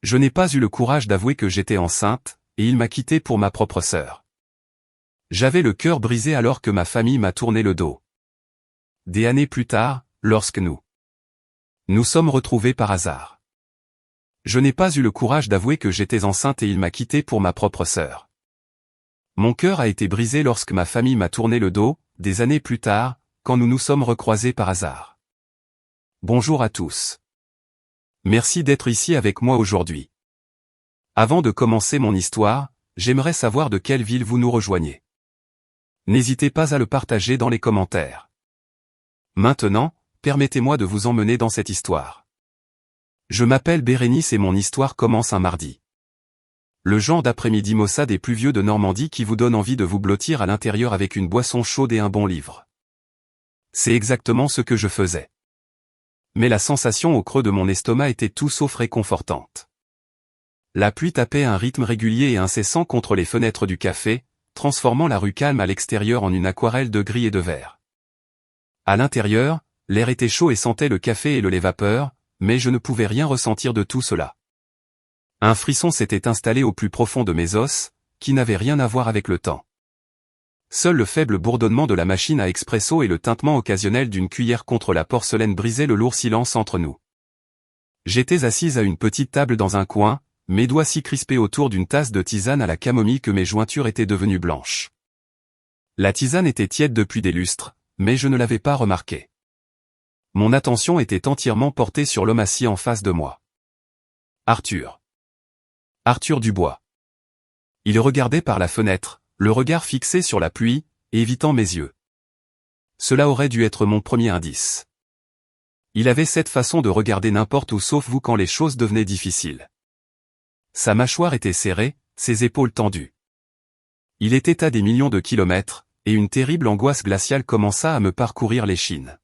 Je n'ai pas eu le courage d'avouer que j'étais enceinte, et il m'a quitté pour ma propre sœur. J'avais le cœur brisé alors que ma famille m'a tourné le dos. Des années plus tard, lorsque nous sommes retrouvés par hasard. Je n'ai pas eu le courage d'avouer que j'étais enceinte et il m'a quitté pour ma propre sœur. Mon cœur a été brisé lorsque ma famille m'a tourné le dos, des années plus tard, quand nous nous sommes recroisés par hasard. Bonjour à tous. Merci d'être ici avec moi aujourd'hui. Avant de commencer mon histoire, j'aimerais savoir de quelle ville vous nous rejoignez. N'hésitez pas à le partager dans les commentaires. Maintenant, permettez-moi de vous emmener dans cette histoire. Je m'appelle Bérénice et mon histoire commence un mardi. Le genre d'après-midi maussade et pluvieux de Normandie qui vous donne envie de vous blottir à l'intérieur avec une boisson chaude et un bon livre. C'est exactement ce que je faisais. Mais la sensation au creux de mon estomac était tout sauf réconfortante. La pluie tapait à un rythme régulier et incessant contre les fenêtres du café, transformant la rue calme à l'extérieur en une aquarelle de gris et de vert. À l'intérieur, l'air était chaud et sentait le café et le lait vapeur, mais je ne pouvais rien ressentir de tout cela. Un frisson s'était installé au plus profond de mes os, qui n'avait rien à voir avec le temps. Seul le faible bourdonnement de la machine à expresso et le tintement occasionnel d'une cuillère contre la porcelaine brisaient le lourd silence entre nous. J'étais assise à une petite table dans un coin, mes doigts si crispés autour d'une tasse de tisane à la camomille que mes jointures étaient devenues blanches. La tisane était tiède depuis des lustres, mais je ne l'avais pas remarqué. Mon attention était entièrement portée sur l'homme assis en face de moi. Arthur Dubois. Il regardait par la fenêtre, le regard fixé sur la pluie, évitant mes yeux. Cela aurait dû être mon premier indice. Il avait cette façon de regarder n'importe où sauf vous quand les choses devenaient difficiles. Sa mâchoire était serrée, ses épaules tendues. Il était à des millions de kilomètres, et une terrible angoisse glaciale commença à me parcourir l'échine.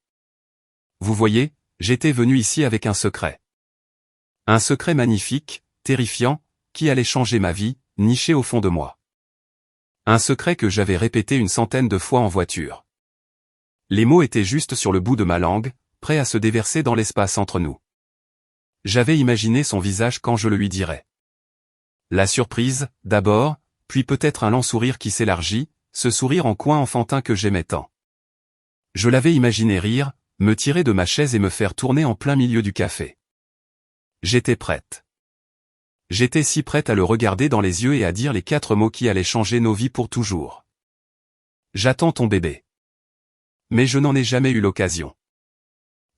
Vous voyez, j'étais venu ici avec un secret. Un secret magnifique, terrifiant, qui allait changer ma vie, niché au fond de moi. Un secret que j'avais répété une centaine de fois en voiture. Les mots étaient juste sur le bout de ma langue, prêts à se déverser dans l'espace entre nous. J'avais imaginé son visage quand je le lui dirais. La surprise, d'abord, puis peut-être un lent sourire qui s'élargit, ce sourire en coin enfantin que j'aimais tant. Je l'avais imaginé rire, me tirer de ma chaise et me faire tourner en plein milieu du café. J'étais prête. J'étais si prête à le regarder dans les yeux et à dire les 4 mots qui allaient changer nos vies pour toujours. J'attends ton bébé. Mais je n'en ai jamais eu l'occasion.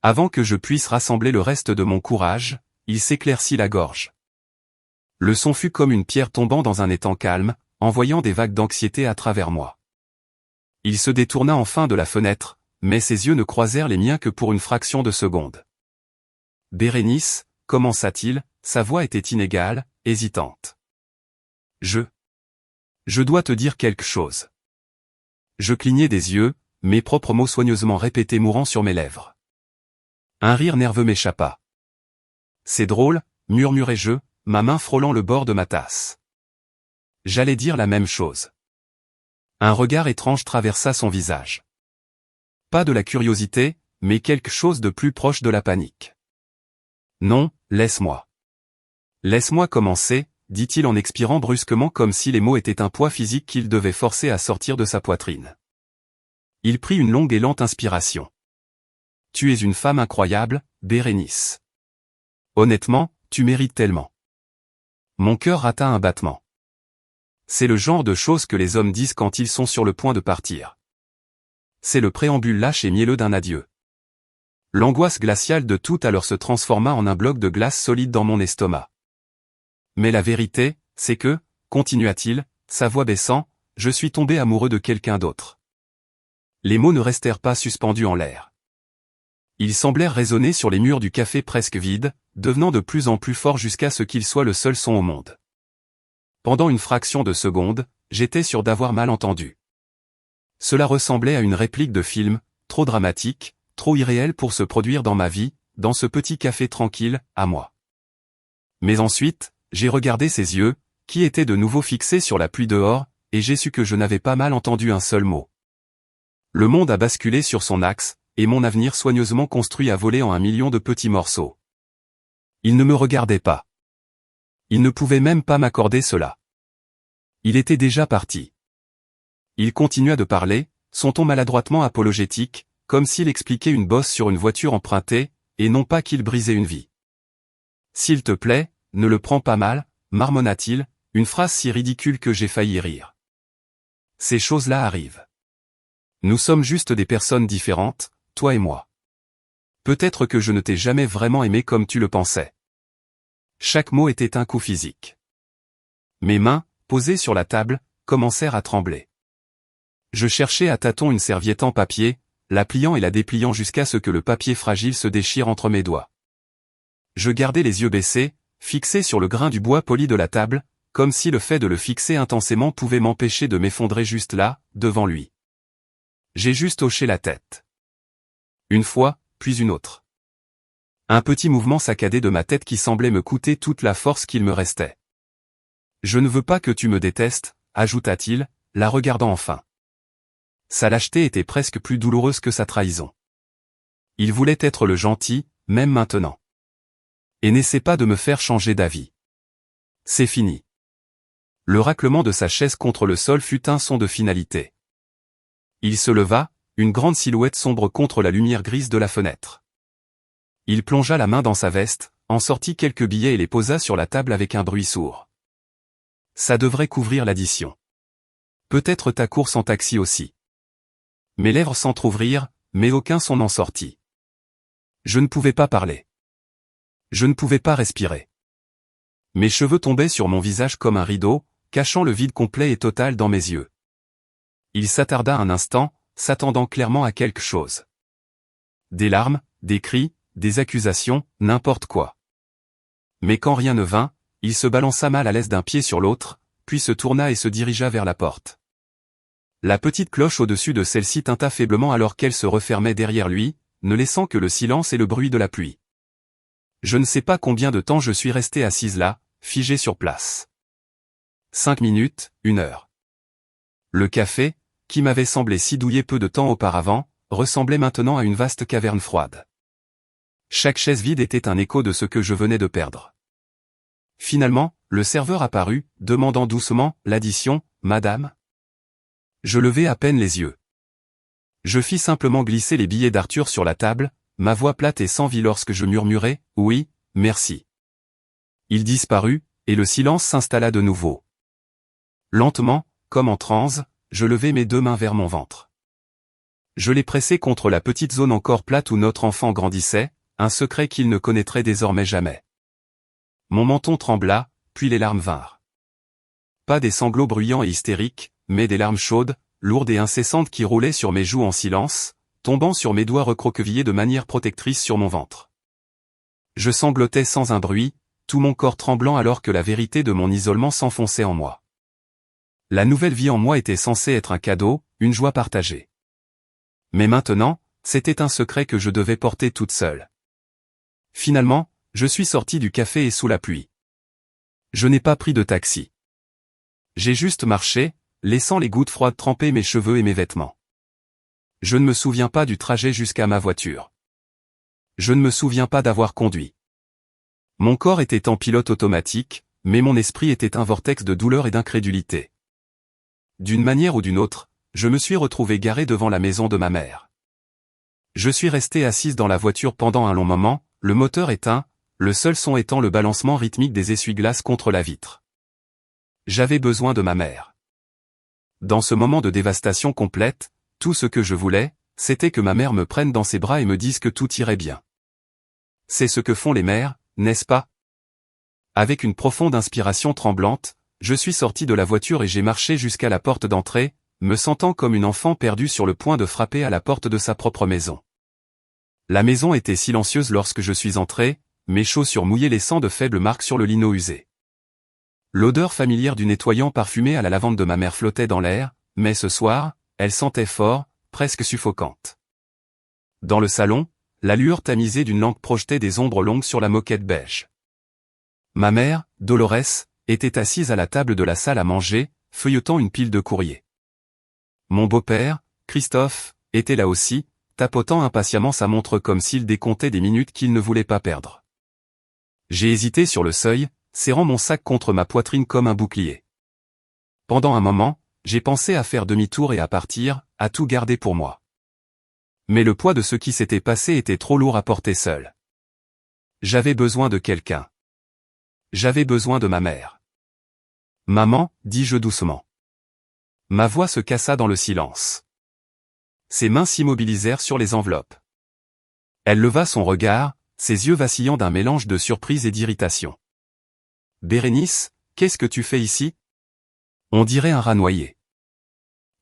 Avant que je puisse rassembler le reste de mon courage, il s'éclaircit la gorge. Le son fut comme une pierre tombant dans un étang calme, envoyant des vagues d'anxiété à travers moi. Il se détourna enfin de la fenêtre, mais ses yeux ne croisèrent les miens que pour une fraction de seconde. Bérénice, commença-t-il, sa voix était inégale, hésitante. Je dois te dire quelque chose. Je clignai des yeux, mes propres mots soigneusement répétés mourant sur mes lèvres. Un rire nerveux m'échappa. C'est drôle, murmurai-je, ma main frôlant le bord de ma tasse. J'allais dire la même chose. Un regard étrange traversa son visage. Pas de la curiosité, mais quelque chose de plus proche de la panique. Non, laisse-moi. Laisse-moi commencer, dit-il en expirant brusquement comme si les mots étaient un poids physique qu'il devait forcer à sortir de sa poitrine. Il prit une longue et lente inspiration. Tu es une femme incroyable, Bérénice. Honnêtement, tu mérites tellement. Mon cœur rata un battement. C'est le genre de choses que les hommes disent quand ils sont sur le point de partir. C'est le préambule lâche et mielleux d'un adieu. L'angoisse glaciale de tout à l'heure se transforma en un bloc de glace solide dans mon estomac. Mais la vérité, c'est que, continua-t-il, sa voix baissant, je suis tombé amoureux de quelqu'un d'autre. Les mots ne restèrent pas suspendus en l'air. Ils semblèrent résonner sur les murs du café presque vide, devenant de plus en plus forts jusqu'à ce qu'il soit le seul son au monde. Pendant une fraction de seconde, j'étais sûr d'avoir mal entendu. Cela ressemblait à une réplique de film, trop dramatique, trop irréel pour se produire dans ma vie, dans ce petit café tranquille, à moi. Mais ensuite, j'ai regardé ses yeux, qui étaient de nouveau fixés sur la pluie dehors, et j'ai su que je n'avais pas mal entendu un seul mot. Le monde a basculé sur son axe, et mon avenir soigneusement construit a volé en 1 million de petits morceaux. Il ne me regardait pas. Il ne pouvait même pas m'accorder cela. Il était déjà parti. Il continua de parler, son ton maladroitement apologétique, comme s'il expliquait une bosse sur une voiture empruntée, et non pas qu'il brisait une vie. S'il te plaît, ne le prends pas mal, marmonna-t-il, une phrase si ridicule que j'ai failli rire. Ces choses-là arrivent. Nous sommes juste des personnes différentes, toi et moi. Peut-être que je ne t'ai jamais vraiment aimé comme tu le pensais. Chaque mot était un coup physique. Mes mains, posées sur la table, commencèrent à trembler. Je cherchais à tâtons une serviette en papier, la pliant et la dépliant jusqu'à ce que le papier fragile se déchire entre mes doigts. Je gardais les yeux baissés, fixés sur le grain du bois poli de la table, comme si le fait de le fixer intensément pouvait m'empêcher de m'effondrer juste là, devant lui. J'ai juste hoché la tête. Une fois, puis une autre. Un petit mouvement saccadé de ma tête qui semblait me coûter toute la force qu'il me restait. Je ne veux pas que tu me détestes, ajouta-t-il, la regardant enfin. Sa lâcheté était presque plus douloureuse que sa trahison. Il voulait être le gentil, même maintenant. Et n'essaie pas de me faire changer d'avis. C'est fini. Le raclement de sa chaise contre le sol fut un son de finalité. Il se leva, une grande silhouette sombre contre la lumière grise de la fenêtre. Il plongea la main dans sa veste, en sortit quelques billets et les posa sur la table avec un bruit sourd. Ça devrait couvrir l'addition. Peut-être ta course en taxi aussi. Mes lèvres s'entr'ouvrirent, mais aucun son n'en sortit. Je ne pouvais pas parler. Je ne pouvais pas respirer. Mes cheveux tombaient sur mon visage comme un rideau, cachant le vide complet et total dans mes yeux. Il s'attarda un instant, s'attendant clairement à quelque chose. Des larmes, des cris, des accusations, n'importe quoi. Mais quand rien ne vint, il se balança mal à l'aise d'un pied sur l'autre, puis se tourna et se dirigea vers la porte. La petite cloche au-dessus de celle-ci tinta faiblement alors qu'elle se refermait derrière lui, ne laissant que le silence et le bruit de la pluie. Je ne sais pas combien de temps je suis resté assise là, figée sur place. 5 minutes, 1 heure. Le café, qui m'avait semblé si douillet peu de temps auparavant, ressemblait maintenant à une vaste caverne froide. Chaque chaise vide était un écho de ce que je venais de perdre. Finalement, le serveur apparut, demandant doucement, l'addition, madame. Je levai à peine les yeux. Je fis simplement glisser les billets d'Arthur sur la table, ma voix plate et sans vie lorsque je murmurai, oui, merci. Il disparut, et le silence s'installa de nouveau. Lentement, comme en transe, je levai mes 2 mains vers mon ventre. Je les pressai contre la petite zone encore plate où notre enfant grandissait, un secret qu'il ne connaîtrait désormais jamais. Mon menton trembla, puis les larmes vinrent. Pas des sanglots bruyants et hystériques, mais des larmes chaudes, lourdes et incessantes qui roulaient sur mes joues en silence, tombant sur mes doigts recroquevillés de manière protectrice sur mon ventre. Je sanglotais sans un bruit, tout mon corps tremblant alors que la vérité de mon isolement s'enfonçait en moi. La nouvelle vie en moi était censée être un cadeau, une joie partagée. Mais maintenant, c'était un secret que je devais porter toute seule. Finalement, je suis sorti du café et sous la pluie. Je n'ai pas pris de taxi. J'ai juste marché, laissant les gouttes froides tremper mes cheveux et mes vêtements. Je ne me souviens pas du trajet jusqu'à ma voiture. Je ne me souviens pas d'avoir conduit. Mon corps était en pilote automatique, mais mon esprit était un vortex de douleur et d'incrédulité. D'une manière ou d'une autre, je me suis retrouvé garé devant la maison de ma mère. Je suis resté assise dans la voiture pendant un long moment, le moteur éteint, le seul son étant le balancement rythmique des essuie-glaces contre la vitre. J'avais besoin de ma mère. Dans ce moment de dévastation complète, tout ce que je voulais, c'était que ma mère me prenne dans ses bras et me dise que tout irait bien. C'est ce que font les mères, n'est-ce pas? Avec une profonde inspiration tremblante, je suis sorti de la voiture et j'ai marché jusqu'à la porte d'entrée, me sentant comme une enfant perdue sur le point de frapper à la porte de sa propre maison. La maison était silencieuse lorsque je suis entré, mes chaussures mouillées laissant de faibles marques sur le lino usé. L'odeur familière du nettoyant parfumé à la lavande de ma mère flottait dans l'air, mais ce soir, elle sentait fort, presque suffocante. Dans le salon, la lueur tamisée d'une lampe projetait des ombres longues sur la moquette beige. Ma mère, Dolores, était assise à la table de la salle à manger, feuilletant une pile de courriers. Mon beau-père, Christophe, était là aussi, tapotant impatiemment sa montre comme s'il décomptait des minutes qu'il ne voulait pas perdre. J'ai hésité sur le seuil, serrant mon sac contre ma poitrine comme un bouclier. Pendant un moment, j'ai pensé à faire demi-tour et à partir, à tout garder pour moi. Mais le poids de ce qui s'était passé était trop lourd à porter seul. J'avais besoin de quelqu'un. J'avais besoin de ma mère. Maman, dis-je doucement. Ma voix se cassa dans le silence. Ses mains s'immobilisèrent sur les enveloppes. Elle leva son regard, ses yeux vacillant d'un mélange de surprise et d'irritation. Bérénice, qu'est-ce que tu fais ici? On dirait un rat noyé.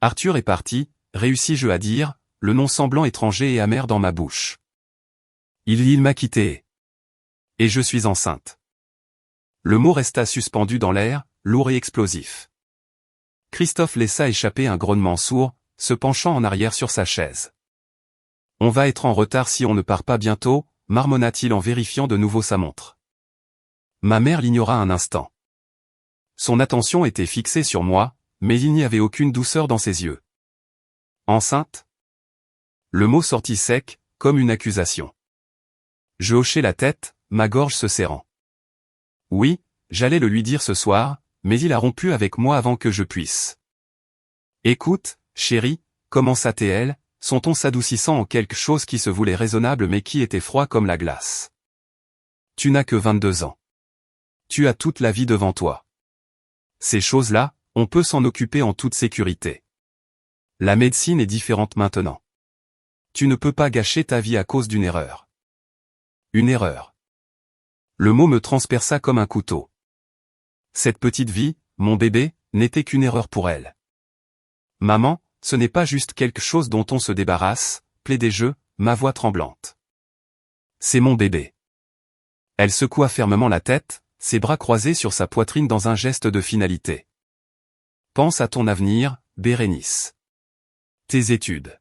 Arthur est parti, réussis-je à dire, le nom semblant étranger et amer dans ma bouche. Il m'a quitté. Et je suis enceinte. Le mot resta suspendu dans l'air, lourd et explosif. Christophe laissa échapper un grognement sourd, se penchant en arrière sur sa chaise. On va être en retard si on ne part pas bientôt, marmonna-t-il en vérifiant de nouveau sa montre. Ma mère l'ignora un instant. Son attention était fixée sur moi, mais il n'y avait aucune douceur dans ses yeux. Enceinte? Le mot sortit sec, comme une accusation. Je hochai la tête, ma gorge se serrant. Oui, j'allais le lui dire ce soir, mais il a rompu avec moi avant que je puisse. Écoute, chérie, commença-t-elle, son ton s'adoucissant en quelque chose qui se voulait raisonnable mais qui était froid comme la glace. Tu n'as que 22 ans. Tu as toute la vie devant toi. Ces choses-là, on peut s'en occuper en toute sécurité. La médecine est différente maintenant. Tu ne peux pas gâcher ta vie à cause d'une erreur. Une erreur. Le mot me transperça comme un couteau. Cette petite vie, mon bébé, n'était qu'une erreur pour elle. Maman, ce n'est pas juste quelque chose dont on se débarrasse, plaidai-je, ma voix tremblante. C'est mon bébé. Elle secoua fermement la tête, ses bras croisés sur sa poitrine dans un geste de finalité. Pense à ton avenir, Bérénice. Tes études.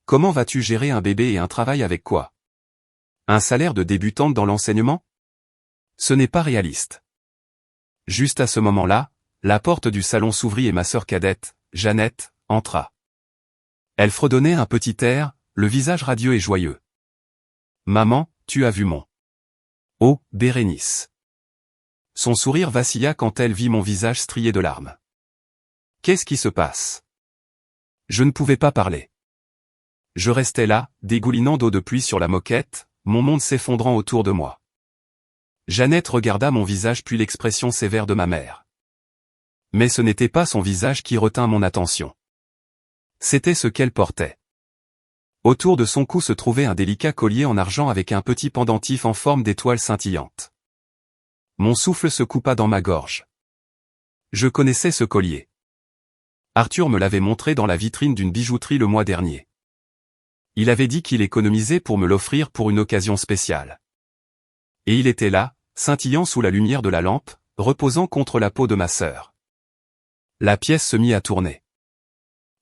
Comment vas-tu gérer un bébé et un travail avec quoi? Un salaire de débutante dans l'enseignement? Ce n'est pas réaliste. Juste à ce moment-là, la porte du salon s'ouvrit et ma sœur cadette, Jeannette, entra. Elle fredonnait un petit air, le visage radieux et joyeux. Maman, tu as vu mon... Oh, Bérénice. Son sourire vacilla quand elle vit mon visage strié de larmes. Qu'est-ce qui se passe? Je ne pouvais pas parler. Je restais là, dégoulinant d'eau de pluie sur la moquette, mon monde s'effondrant autour de moi. Jeannette regarda mon visage puis l'expression sévère de ma mère. Mais ce n'était pas son visage qui retint mon attention. C'était ce qu'elle portait. Autour de son cou se trouvait un délicat collier en argent avec un petit pendentif en forme d'étoile scintillante. Mon souffle se coupa dans ma gorge. Je connaissais ce collier. Arthur me l'avait montré dans la vitrine d'une bijouterie le mois dernier. Il avait dit qu'il économisait pour me l'offrir pour une occasion spéciale. Et il était là, scintillant sous la lumière de la lampe, reposant contre la peau de ma sœur. La pièce se mit à tourner.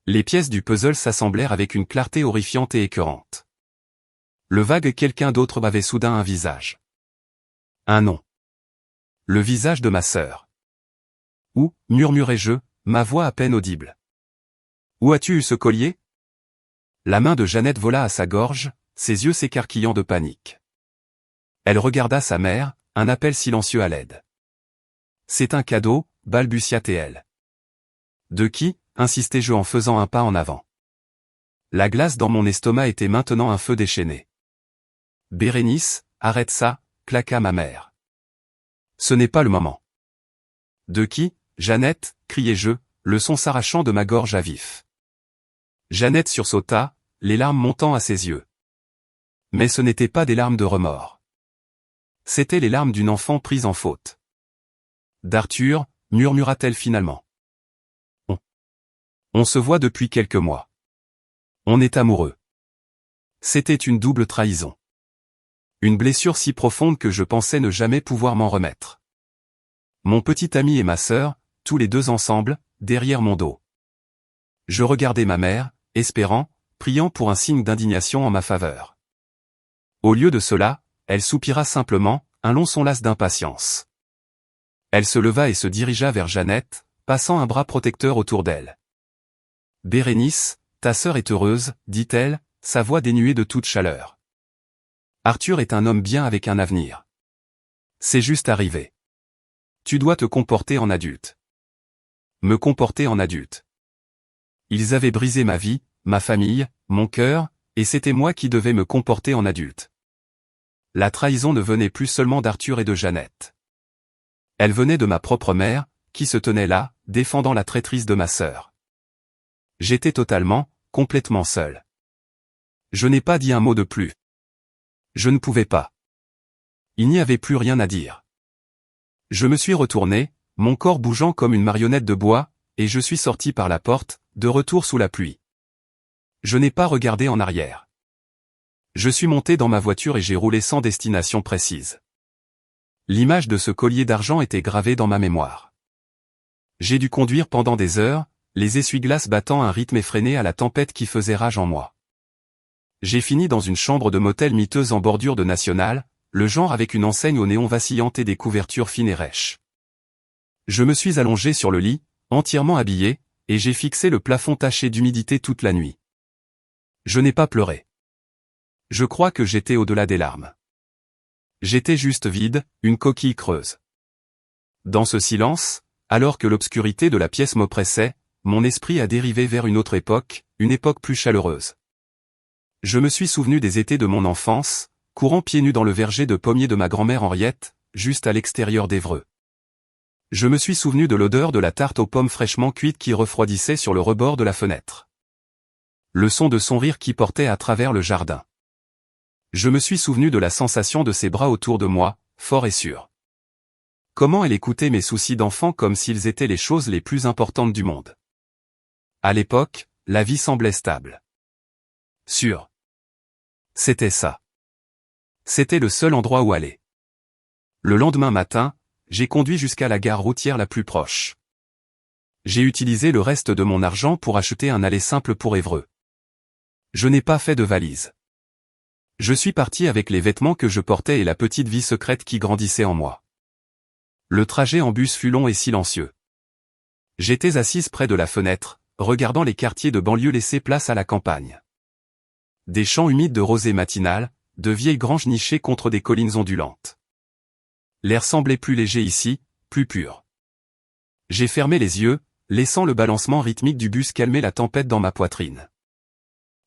Les pièces du puzzle s'assemblèrent avec une clarté horrifiante et écœurante. Le vague quelqu'un d'autre avait soudain un visage. Un nom. Le visage de ma sœur. Où, murmurai-je, ma voix à peine audible. Où as-tu eu ce collier? La main de Jeannette vola à sa gorge, ses yeux s'écarquillant de panique. Elle regarda sa mère, un appel silencieux à l'aide. C'est un cadeau, balbutia-t-elle. De qui? Insistai-je en faisant un pas en avant. La glace dans mon estomac était maintenant un feu déchaîné. Bérénice, arrête ça, claqua ma mère. Ce n'est pas le moment. De qui? Jeannette, criai-je, le son s'arrachant de ma gorge à vif. Jeannette sursauta, les larmes montant à ses yeux. Mais ce n'étaient pas des larmes de remords. C'étaient les larmes d'une enfant prise en faute. D'Arthur, murmura-t-elle finalement. On se voit depuis quelques mois. On est amoureux. C'était une double trahison. Une blessure si profonde que je pensais ne jamais pouvoir m'en remettre. Mon petit ami et ma sœur, tous les deux ensemble, derrière mon dos. Je regardais ma mère, espérant, priant pour un signe d'indignation en ma faveur. Au lieu de cela, elle soupira simplement, un long son las d'impatience. Elle se leva et se dirigea vers Jeannette, passant un bras protecteur autour d'elle. Bérénice, ta sœur est heureuse, dit-elle, sa voix dénuée de toute chaleur. Arthur est un homme bien avec un avenir. C'est juste arrivé. Tu dois te comporter en adulte. Me comporter en adulte. Ils avaient brisé ma vie, ma famille, mon cœur, et c'était moi qui devais me comporter en adulte. La trahison ne venait plus seulement d'Arthur et de Jeannette. Elle venait de ma propre mère, qui se tenait là, défendant la traîtrise de ma sœur. J'étais totalement, complètement seul. Je n'ai pas dit un mot de plus. Je ne pouvais pas. Il n'y avait plus rien à dire. Je me suis retourné, mon corps bougeant comme une marionnette de bois, et je suis sorti par la porte, de retour sous la pluie. Je n'ai pas regardé en arrière. Je suis monté dans ma voiture et j'ai roulé sans destination précise. L'image de ce collier d'argent était gravée dans ma mémoire. J'ai dû conduire pendant des heures, les essuie-glaces battant un rythme effréné à la tempête qui faisait rage en moi. J'ai fini dans une chambre de motel miteuse en bordure de National, le genre avec une enseigne au néon vacillante et des couvertures fines et rêches. Je me suis allongé sur le lit, entièrement habillé, et j'ai fixé le plafond taché d'humidité toute la nuit. Je n'ai pas pleuré. Je crois que j'étais au-delà des larmes. J'étais juste vide, une coquille creuse. Dans ce silence, alors que l'obscurité de la pièce m'oppressait, mon esprit a dérivé vers une autre époque, une époque plus chaleureuse. Je me suis souvenu des étés de mon enfance, courant pieds nus dans le verger de pommiers de ma grand-mère Henriette, juste à l'extérieur d'Évreux. Je me suis souvenu de l'odeur de la tarte aux pommes fraîchement cuite qui refroidissait sur le rebord de la fenêtre. Le son de son rire qui portait à travers le jardin. Je me suis souvenu de la sensation de ses bras autour de moi, fort et sûr. Comment elle écoutait mes soucis d'enfant comme s'ils étaient les choses les plus importantes du monde. À l'époque, la vie semblait stable. Sûr. C'était ça. C'était le seul endroit où aller. Le lendemain matin, j'ai conduit jusqu'à la gare routière la plus proche. J'ai utilisé le reste de mon argent pour acheter un aller simple pour Évreux. Je n'ai pas fait de valise. Je suis parti avec les vêtements que je portais et la petite vie secrète qui grandissait en moi. Le trajet en bus fut long et silencieux. J'étais assise près de la fenêtre, regardant les quartiers de banlieue laisser place à la campagne. Des champs humides de rosée matinale, de vieilles granges nichées contre des collines ondulantes. L'air semblait plus léger ici, plus pur. J'ai fermé les yeux, laissant le balancement rythmique du bus calmer la tempête dans ma poitrine.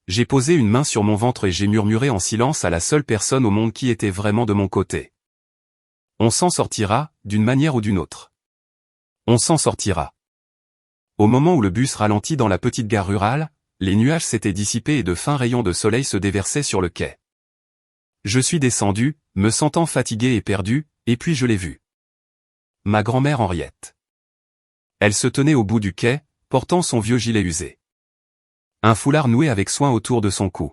J'ai posé une main sur mon ventre et j'ai murmuré en silence à la seule personne au monde qui était vraiment de mon côté. On s'en sortira, d'une manière ou d'une autre. On s'en sortira. Au moment où le bus ralentit dans la petite gare rurale, les nuages s'étaient dissipés et de fins rayons de soleil se déversaient sur le quai. Je suis descendu, me sentant fatigué et perdu, et puis je l'ai vue. Ma grand-mère Henriette. Elle se tenait au bout du quai, portant son vieux gilet usé. Un foulard noué avec soin autour de son cou.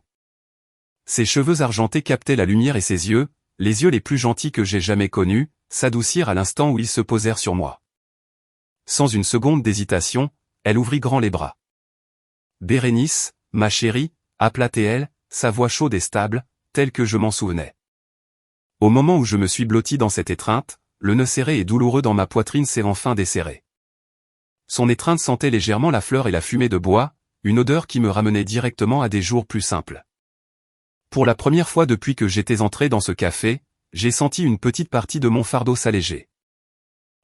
Ses cheveux argentés captaient la lumière et ses yeux, les yeux les plus gentils que j'ai jamais connus, s'adoucirent à l'instant où ils se posèrent sur moi. Sans une seconde d'hésitation, elle ouvrit grand les bras. Bérénice, ma chérie, appela-t-elle, sa voix chaude et stable, telle que je m'en souvenais. Au moment où je me suis blotti dans cette étreinte, le nœud serré et douloureux dans ma poitrine s'est enfin desserré. Son étreinte sentait légèrement la fleur et la fumée de bois, une odeur qui me ramenait directement à des jours plus simples. Pour la première fois depuis que j'étais entré dans ce café, j'ai senti une petite partie de mon fardeau s'alléger.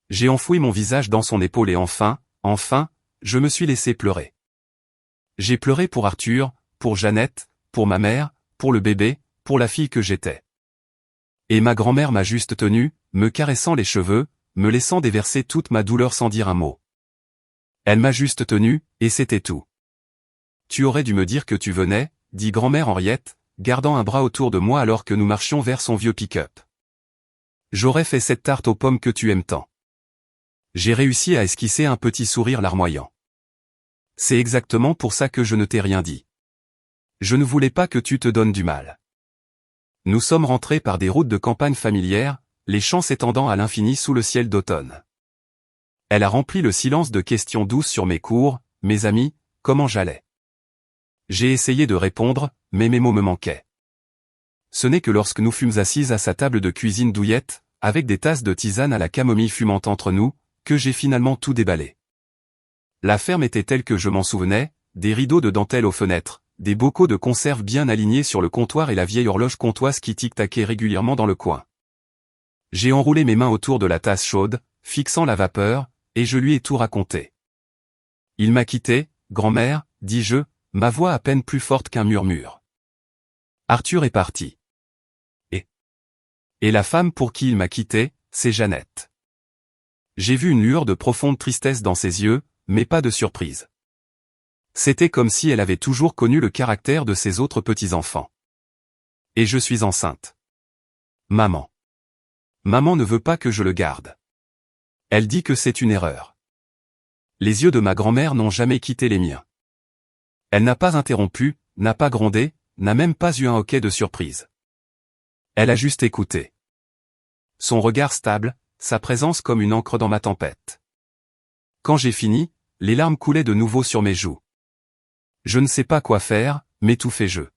J'ai enfoui mon visage dans son épaule et enfin, je me suis laissé pleurer. J'ai pleuré pour Arthur, pour Jeannette, pour ma mère, pour le bébé, pour la fille que j'étais. Et ma grand-mère m'a juste tenu, me caressant les cheveux, me laissant déverser toute ma douleur sans dire un mot. Elle m'a juste tenu, et c'était tout. Tu aurais dû me dire que tu venais, dit grand-mère Henriette, gardant un bras autour de moi alors que nous marchions vers son vieux pick-up. J'aurais fait cette tarte aux pommes que tu aimes tant. J'ai réussi à esquisser un petit sourire larmoyant. C'est exactement pour ça que je ne t'ai rien dit. Je ne voulais pas que tu te donnes du mal. Nous sommes rentrés par des routes de campagne familières, les champs s'étendant à l'infini sous le ciel d'automne. Elle a rempli le silence de questions douces sur mes cours, mes amis, comment j'allais. J'ai essayé de répondre, mais mes mots me manquaient. Ce n'est que lorsque nous fûmes assises à sa table de cuisine douillette, avec des tasses de tisane à la camomille fumante entre nous, que j'ai finalement tout déballé. La ferme était telle que je m'en souvenais, des rideaux de dentelle aux fenêtres, des bocaux de conserve bien alignés sur le comptoir et la vieille horloge comtoise qui tic-taquait régulièrement dans le coin. J'ai enroulé mes mains autour de la tasse chaude, fixant la vapeur, et je lui ai tout raconté. Il m'a quitté, grand-mère, dis-je, ma voix à peine plus forte qu'un murmure. Arthur est parti. Et la femme pour qui il m'a quitté, c'est Jeannette. J'ai vu une lueur de profonde tristesse dans ses yeux, mais pas de surprise. C'était comme si elle avait toujours connu le caractère de ses autres petits-enfants. Et je suis enceinte. Maman. Maman ne veut pas que je le garde. Elle dit que c'est une erreur. Les yeux de ma grand-mère n'ont jamais quitté les miens. Elle n'a pas interrompu, n'a pas grondé, n'a même pas eu un hoquet de surprise. Elle a juste écouté. Son regard stable, sa présence comme une encre dans ma tempête. Quand j'ai fini, les larmes coulaient de nouveau sur mes joues. Je ne sais pas quoi faire, mais tout fait jeu.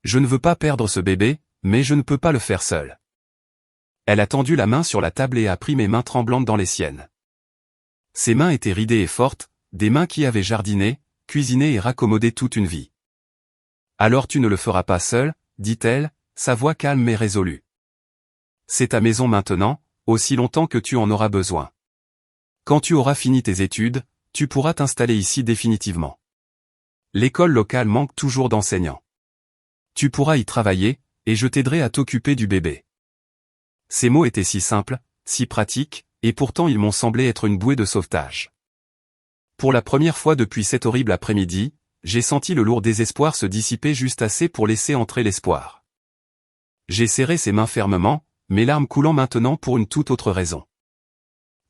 Je ne veux pas perdre ce bébé, mais je ne peux pas le faire seul. Elle a tendu la main sur la table et a pris mes mains tremblantes dans les siennes. Ses mains étaient ridées et fortes, des mains qui avaient jardiné, cuisiné et raccommodé toute une vie. Alors tu ne le feras pas seul, dit-elle, sa voix calme mais résolue. C'est ta maison maintenant, aussi longtemps que tu en auras besoin. Quand tu auras fini tes études, tu pourras t'installer ici définitivement. L'école locale manque toujours d'enseignants. Tu pourras y travailler, et je t'aiderai à t'occuper du bébé. Ces mots étaient si simples, si pratiques, et pourtant ils m'ont semblé être une bouée de sauvetage. Pour la première fois depuis cet horrible après-midi, j'ai senti le lourd désespoir se dissiper juste assez pour laisser entrer l'espoir. J'ai serré ses mains fermement, mes larmes coulant maintenant pour une toute autre raison.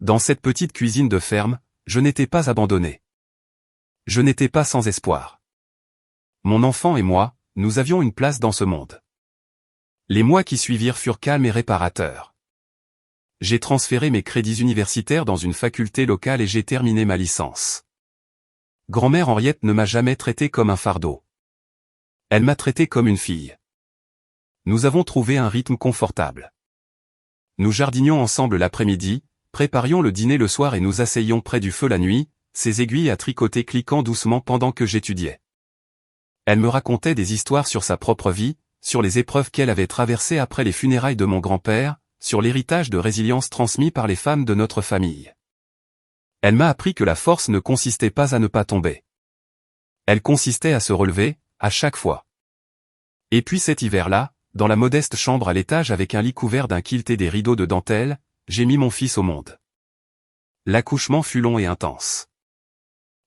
Dans cette petite cuisine de ferme, je n'étais pas abandonné. Je n'étais pas sans espoir. Mon enfant et moi, nous avions une place dans ce monde. Les mois qui suivirent furent calmes et réparateurs. J'ai transféré mes crédits universitaires dans une faculté locale et j'ai terminé ma licence. Grand-mère Henriette ne m'a jamais traité comme un fardeau. Elle m'a traité comme une fille. Nous avons trouvé un rythme confortable. Nous jardinions ensemble l'après-midi, préparions le dîner le soir et nous asseyions près du feu la nuit, ses aiguilles à tricoter cliquant doucement pendant que j'étudiais. Elle me racontait des histoires sur sa propre vie, sur les épreuves qu'elle avait traversées après les funérailles de mon grand-père, sur l'héritage de résilience transmis par les femmes de notre famille. Elle m'a appris que la force ne consistait pas à ne pas tomber. Elle consistait à se relever, à chaque fois. Et puis cet hiver-là, dans la modeste chambre à l'étage avec un lit couvert d'un kilt et des rideaux de dentelle, j'ai mis mon fils au monde. L'accouchement fut long et intense.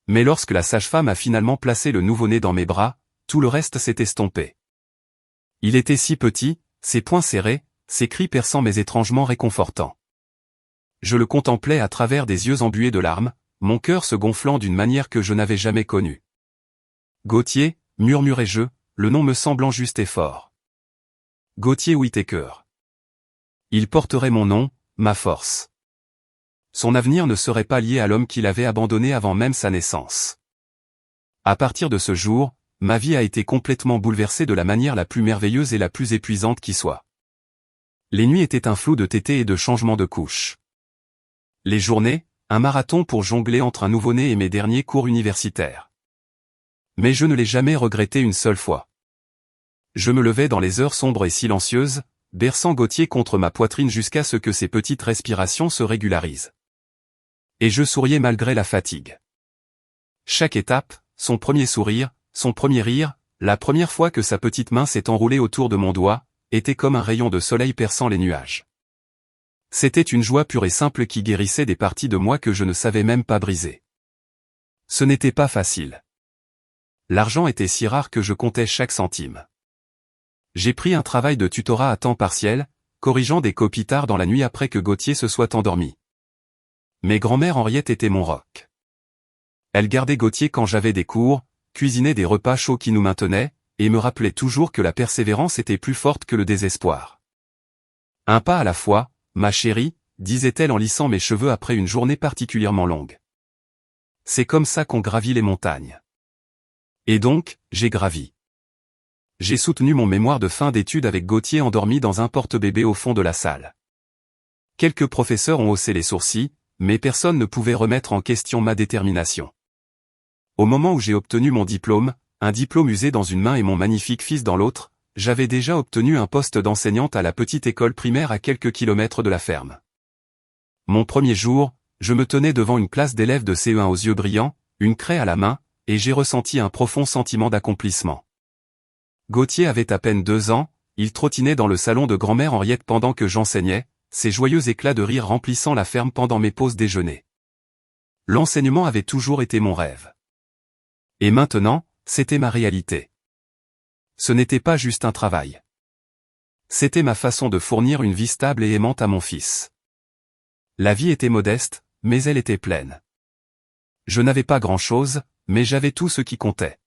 Mais lorsque la sage-femme a finalement placé le nouveau-né dans mes bras, tout le reste s'est estompé. Il était si petit, ses poings serrés, ses cris perçants mais étrangement réconfortants. Je le contemplais à travers des yeux embués de larmes, mon cœur se gonflant d'une manière que je n'avais jamais connue. Gauthier, murmurai-je, le nom me semblant juste et fort. Gauthier Whittaker. Il porterait mon nom, ma force. Son avenir ne serait pas lié à l'homme qu'il avait abandonné avant même sa naissance. À partir de ce jour, ma vie a été complètement bouleversée de la manière la plus merveilleuse et la plus épuisante qui soit. Les nuits étaient un flou de tétés et de changements de couches. Les journées, un marathon pour jongler entre un nouveau-né et mes derniers cours universitaires. Mais je ne l'ai jamais regretté une seule fois. Je me levais dans les heures sombres et silencieuses, berçant Gauthier contre ma poitrine jusqu'à ce que ses petites respirations se régularisent. Et je souriais malgré la fatigue. Chaque étape, son premier sourire, son premier rire, la première fois que sa petite main s'est enroulée autour de mon doigt, était comme un rayon de soleil perçant les nuages. C'était une joie pure et simple qui guérissait des parties de moi que je ne savais même pas briser. Ce n'était pas facile. L'argent était si rare que je comptais chaque centime. J'ai pris un travail de tutorat à temps partiel, corrigeant des copies tard dans la nuit après que Gauthier se soit endormi. Mais grand-mère Henriette était mon roc. Elle gardait Gauthier quand j'avais des cours, cuisinait des repas chauds qui nous maintenaient, et me rappelait toujours que la persévérance était plus forte que le désespoir. Un pas à la fois, ma chérie, disait-elle en lissant mes cheveux après une journée particulièrement longue. C'est comme ça qu'on gravit les montagnes. Et donc, j'ai gravi. J'ai soutenu mon mémoire de fin d'études avec Gauthier endormi dans un porte-bébé au fond de la salle. Quelques professeurs ont haussé les sourcils, mais personne ne pouvait remettre en question ma détermination. Au moment où j'ai obtenu mon diplôme, un diplôme usé dans une main et mon magnifique fils dans l'autre, j'avais déjà obtenu un poste d'enseignante à la petite école primaire à quelques kilomètres de la ferme. Mon premier jour, je me tenais devant une classe d'élèves de CE1 aux yeux brillants, une craie à la main, et j'ai ressenti un profond sentiment d'accomplissement. Gauthier avait à peine 2 ans, il trottinait dans le salon de grand-mère Henriette pendant que j'enseignais, ses joyeux éclats de rire remplissant la ferme pendant mes pauses déjeuner. L'enseignement avait toujours été mon rêve. Et maintenant, c'était ma réalité. Ce n'était pas juste un travail. C'était ma façon de fournir une vie stable et aimante à mon fils. La vie était modeste, mais elle était pleine. Je n'avais pas grand-chose, mais j'avais tout ce qui comptait.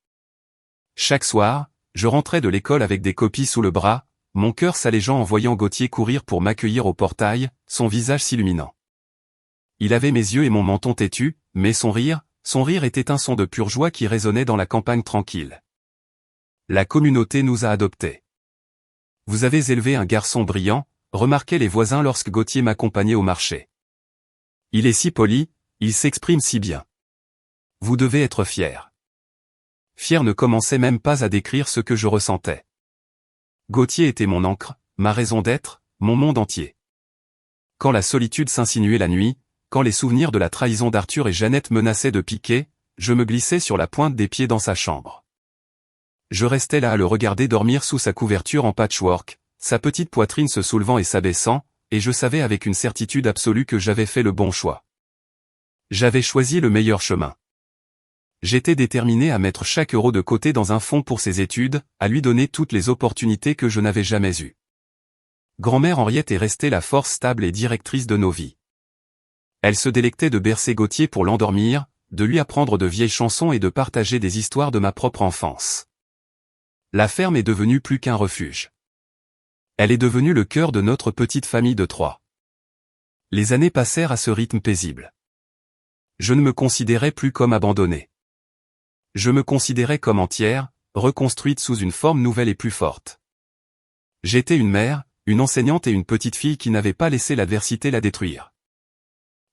Chaque soir, je rentrais de l'école avec des copies sous le bras, mon cœur s'allégeant en voyant Gauthier courir pour m'accueillir au portail, son visage s'illuminant. Il avait mes yeux et mon menton têtu, mais son rire était un son de pure joie qui résonnait dans la campagne tranquille. La communauté nous a adoptés. Vous avez élevé un garçon brillant, remarquaient les voisins lorsque Gauthier m'accompagnait au marché. Il est si poli, il s'exprime si bien. Vous devez être fier. Fier ne commençait même pas à décrire ce que je ressentais. Gauthier était mon encre, ma raison d'être, mon monde entier. Quand la solitude s'insinuait la nuit, quand les souvenirs de la trahison d'Arthur et Jeannette menaçaient de piquer, je me glissais sur la pointe des pieds dans sa chambre. Je restais là à le regarder dormir sous sa couverture en patchwork, sa petite poitrine se soulevant et s'abaissant, et je savais avec une certitude absolue que j'avais fait le bon choix. J'avais choisi le meilleur chemin. J'étais déterminé à mettre chaque euro de côté dans un fonds pour ses études, à lui donner toutes les opportunités que je n'avais jamais eues. Grand-mère Henriette est restée la force stable et directrice de nos vies. Elle se délectait de bercer Gauthier pour l'endormir, de lui apprendre de vieilles chansons et de partager des histoires de ma propre enfance. La ferme est devenue plus qu'un refuge. Elle est devenue le cœur de notre petite famille de 3. Les années passèrent à ce rythme paisible. Je ne me considérais plus comme abandonné. Je me considérais comme entière, reconstruite sous une forme nouvelle et plus forte. J'étais une mère, une enseignante et une petite fille qui n'avaient pas laissé l'adversité la détruire.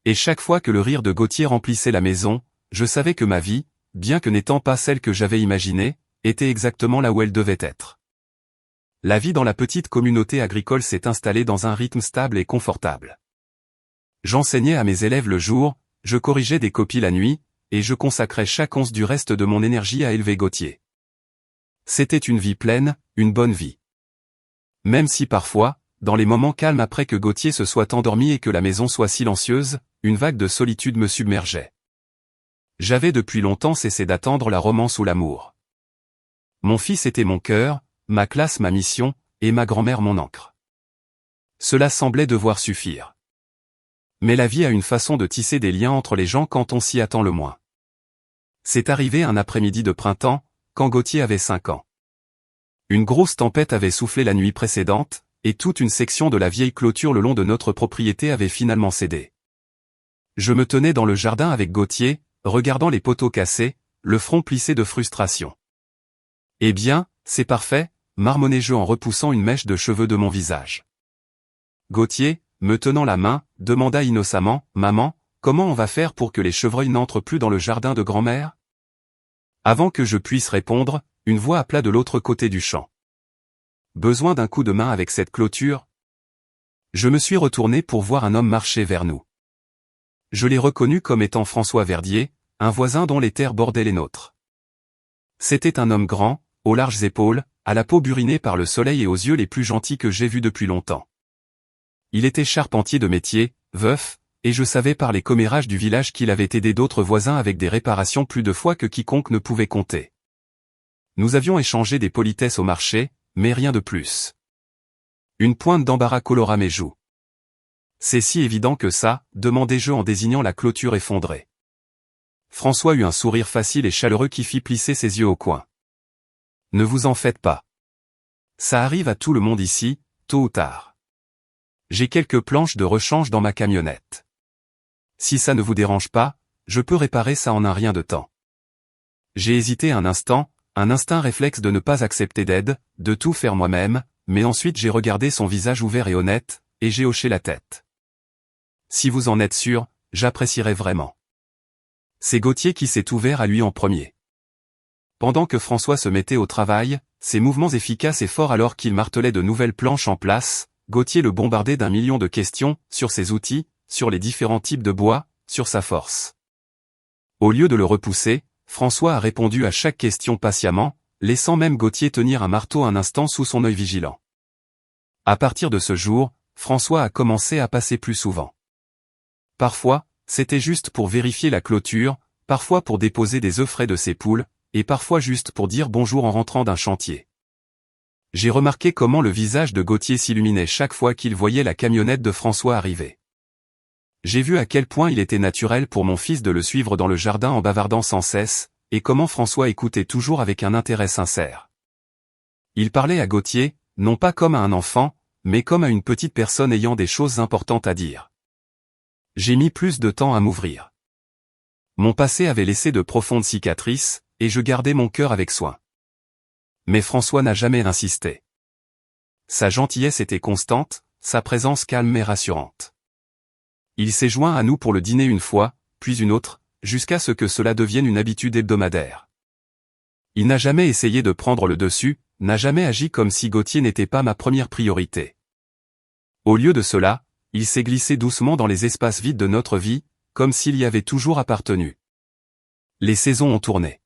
Et chaque fois que le rire de Gauthier remplissait la maison, je savais que ma vie, bien que n'étant pas celle que j'avais imaginée, était exactement là où elle devait être. La vie dans la petite communauté agricole s'est installée dans un rythme stable et confortable. J'enseignais à mes élèves le jour, je corrigeais des copies la nuit, et je consacrais chaque once du reste de mon énergie à élever Gauthier. C'était une vie pleine, une bonne vie. Même si parfois, dans les moments calmes après que Gauthier se soit endormi et que la maison soit silencieuse, une vague de solitude me submergeait. J'avais depuis longtemps cessé d'attendre la romance ou l'amour. Mon fils était mon cœur, ma classe ma mission, et ma grand-mère mon ancre. Cela semblait devoir suffire. Mais la vie a une façon de tisser des liens entre les gens quand on s'y attend le moins. C'est arrivé un après-midi de printemps, quand Gauthier avait 5 ans. Une grosse tempête avait soufflé la nuit précédente, et toute une section de la vieille clôture le long de notre propriété avait finalement cédé. Je me tenais dans le jardin avec Gauthier, regardant les poteaux cassés, le front plissé de frustration. « Eh bien, c'est parfait », marmonnai-je en repoussant une mèche de cheveux de mon visage. Gauthier, me tenant la main, demanda innocemment, « Maman, comment on va faire pour que les chevreuils n'entrent plus dans le jardin de grand-mère » Avant que je puisse répondre, une voix appela de l'autre côté du champ. Besoin d'un coup de main avec cette clôture ? Je me suis retourné pour voir un homme marcher vers nous. Je l'ai reconnu comme étant François Verdier, un voisin dont les terres bordaient les nôtres. C'était un homme grand, aux larges épaules, à la peau burinée par le soleil et aux yeux les plus gentils que j'ai vus depuis longtemps. Il était charpentier de métier, veuf, et je savais par les commérages du village qu'il avait aidé d'autres voisins avec des réparations plus de fois que quiconque ne pouvait compter. Nous avions échangé des politesses au marché, mais rien de plus. Une pointe d'embarras colora mes joues. « C'est si évident que ça ?» demandai-je en désignant la clôture effondrée. François eut un sourire facile et chaleureux qui fit plisser ses yeux au coin. « Ne vous en faites pas. Ça arrive à tout le monde ici, tôt ou tard. J'ai quelques planches de rechange dans ma camionnette. Si ça ne vous dérange pas, je peux réparer ça en un rien de temps. » J'ai hésité un instant, un instinct réflexe de ne pas accepter d'aide, de tout faire moi-même, mais ensuite j'ai regardé son visage ouvert et honnête, et j'ai hoché la tête. Si vous en êtes sûr, j'apprécierais vraiment. C'est Gauthier qui s'est ouvert à lui en premier. Pendant que François se mettait au travail, ses mouvements efficaces et forts alors qu'il martelait de nouvelles planches en place, Gauthier le bombardait d'1 million de questions, sur ses outils, sur les différents types de bois, sur sa force. Au lieu de le repousser, François a répondu à chaque question patiemment, laissant même Gauthier tenir un marteau un instant sous son œil vigilant. À partir de ce jour, François a commencé à passer plus souvent. Parfois, c'était juste pour vérifier la clôture, parfois pour déposer des œufs frais de ses poules, et parfois juste pour dire bonjour en rentrant d'un chantier. J'ai remarqué comment le visage de Gauthier s'illuminait chaque fois qu'il voyait la camionnette de François arriver. J'ai vu à quel point il était naturel pour mon fils de le suivre dans le jardin en bavardant sans cesse, et comment François écoutait toujours avec un intérêt sincère. Il parlait à Gauthier, non pas comme à un enfant, mais comme à une petite personne ayant des choses importantes à dire. J'ai mis plus de temps à m'ouvrir. Mon passé avait laissé de profondes cicatrices, et je gardais mon cœur avec soin. Mais François n'a jamais insisté. Sa gentillesse était constante, sa présence calme et rassurante. Il s'est joint à nous pour le dîner une fois, puis une autre, jusqu'à ce que cela devienne une habitude hebdomadaire. Il n'a jamais essayé de prendre le dessus, n'a jamais agi comme si Gauthier n'était pas ma première priorité. Au lieu de cela, il s'est glissé doucement dans les espaces vides de notre vie, comme s'il y avait toujours appartenu. Les saisons ont tourné.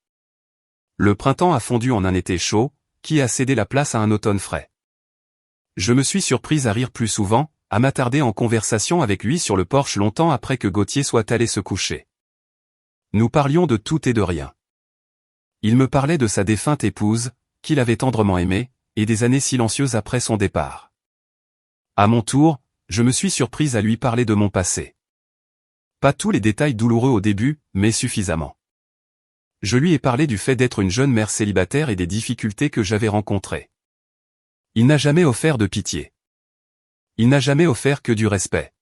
Le printemps a fondu en un été chaud, qui a cédé la place à un automne frais. Je me suis surprise à rire plus souvent, à m'attarder en conversation avec lui sur le porche longtemps après que Gauthier soit allé se coucher. Nous parlions de tout et de rien. Il me parlait de sa défunte épouse, qu'il avait tendrement aimée, et des années silencieuses après son départ. À mon tour, je me suis surprise à lui parler de mon passé. Pas tous les détails douloureux au début, mais suffisamment. Je lui ai parlé du fait d'être une jeune mère célibataire et des difficultés que j'avais rencontrées. Il n'a jamais offert de pitié. Il n'a jamais offert que du respect.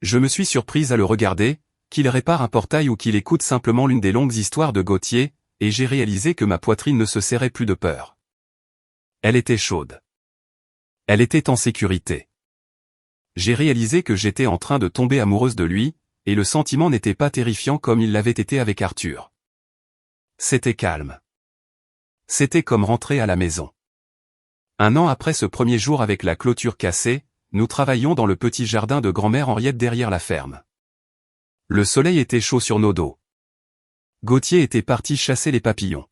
Je me suis surprise à le regarder, qu'il répare un portail ou qu'il écoute simplement l'une des longues histoires de Gauthier, et j'ai réalisé que ma poitrine ne se serrait plus de peur. Elle était chaude. Elle était en sécurité. J'ai réalisé que j'étais en train de tomber amoureuse de lui, et le sentiment n'était pas terrifiant comme il l'avait été avec Arthur. C'était calme. C'était comme rentrer à la maison. Un an après ce premier jour avec la clôture cassée, nous travaillions dans le petit jardin de grand-mère Henriette derrière la ferme. Le soleil était chaud sur nos dos. Gauthier était parti chasser les papillons.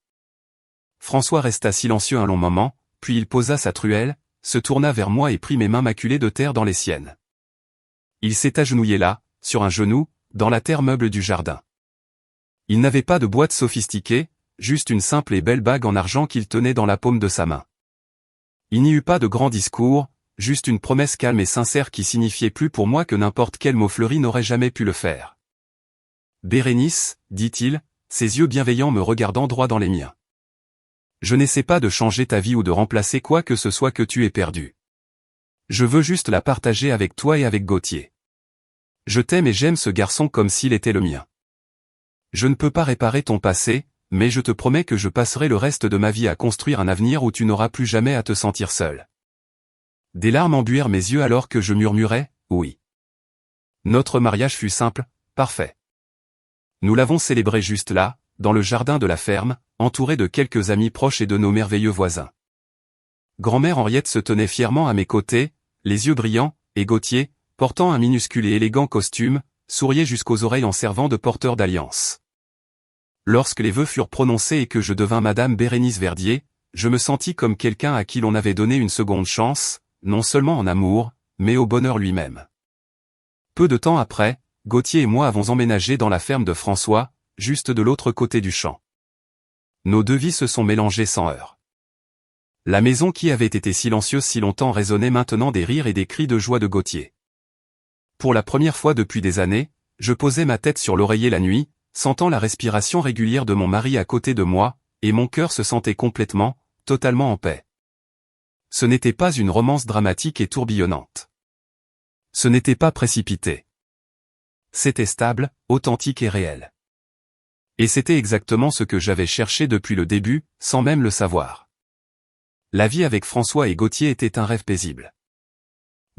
François resta silencieux un long moment, puis il posa sa truelle, se tourna vers moi et prit mes mains maculées de terre dans les siennes. Il s'est agenouillé là, sur un genou, dans la terre meuble du jardin. Il n'avait pas de boîte sophistiquée, juste une simple et belle bague en argent qu'il tenait dans la paume de sa main. Il n'y eut pas de grand discours, juste une promesse calme et sincère qui signifiait plus pour moi que n'importe quel mot fleuri n'aurait jamais pu le faire. « Bérénice, dit-il, ses yeux bienveillants me regardant droit dans les miens. Je n'essaie pas de changer ta vie ou de remplacer quoi que ce soit que tu aies perdu. Je veux juste la partager avec toi et avec Gauthier. Je t'aime et j'aime ce garçon comme s'il était le mien. Je ne peux pas réparer ton passé, mais je te promets que je passerai le reste de ma vie à construire un avenir où tu n'auras plus jamais à te sentir seul. » Des larmes embuirent mes yeux alors que je murmurais, « Oui. » Notre mariage fut simple, parfait. Nous l'avons célébré juste là, dans le jardin de la ferme, entouré de quelques amis proches et de nos merveilleux voisins. Grand-mère Henriette se tenait fièrement à mes côtés, les yeux brillants, et Gauthier, portant un minuscule et élégant costume, souriait jusqu'aux oreilles en servant de porteur d'alliance. Lorsque les vœux furent prononcés et que je devins Madame Bérénice Verdier, je me sentis comme quelqu'un à qui l'on avait donné une seconde chance, non seulement en amour, mais au bonheur lui-même. Peu de temps après, Gauthier et moi avons emménagé dans la ferme de François, juste de l'autre côté du champ. Nos deux vies se sont mélangées sans heurts. La maison qui avait été silencieuse si longtemps résonnait maintenant des rires et des cris de joie de Gauthier. Pour la première fois depuis des années, je posais ma tête sur l'oreiller la nuit, sentant la respiration régulière de mon mari à côté de moi, et mon cœur se sentait complètement, totalement en paix. Ce n'était pas une romance dramatique et tourbillonnante. Ce n'était pas précipité. C'était stable, authentique et réel. Et c'était exactement ce que j'avais cherché depuis le début, sans même le savoir. La vie avec François et Gauthier était un rêve paisible.